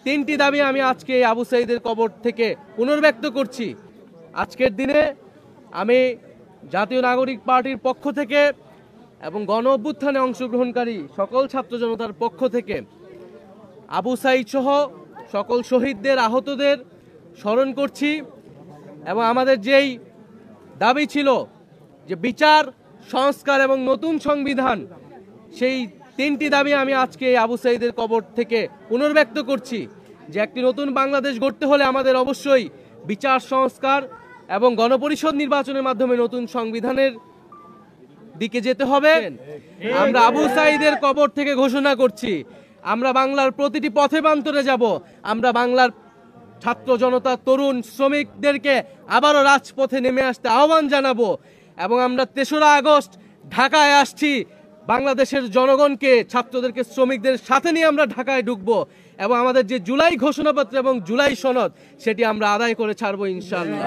তিনটি দাবি আমি আজকে এই আবু সাঈদের কবর থেকে পুনর্ব্যক্ত করছি। আজকের দিনে আমি জাতীয় নাগরিক পার্টির পক্ষ থেকে এবং গণ অভ্যুত্থানে অংশগ্রহণকারী সকল ছাত্র জনতার পক্ষ থেকে আবু সাঈদ সহ সকল শহীদদের, আহতদের স্মরণ করছি এবং আমাদের যেই দাবি ছিল যে বিচার, সংস্কার এবং নতুন সংবিধান, সেই তিনটি দাবি আমি আজকে আবু সাঈদের কবর থেকে পুনর্ব্যক্ত করছি। যে একটি নতুন বাংলাদেশ গড়তে হলে আমাদের অবশ্যই বিচার, সংস্কার এবং গণপরিষদ নির্বাচনের মাধ্যমে নতুন সংবিধানের দিকে যেতে হবে। আমরা আবু সাঈদের কবর থেকে ঘোষণা করছি, আমরা বাংলার প্রতিটি পথে প্রান্তরে যাব। আমরা বাংলার ছাত্র জনতা, তরুণ, শ্রমিকদেরকে আবারও রাজপথে নেমে আসতে আহ্বান জানাবো এবং আমরা ৩রা আগস্ট ঢাকায় আসছি। বাংলাদেশের জনগণকে, ছাত্রদেরকে, শ্রমিকদের সাথে নিয়ে আমরা ঢাকায় ঢুকবো এবং আমাদের যে জুলাই ঘোষণাপত্র এবং জুলাই সনদ, সেটি আমরা আদায় করে ছাড়বো ইনশাআল্লাহ।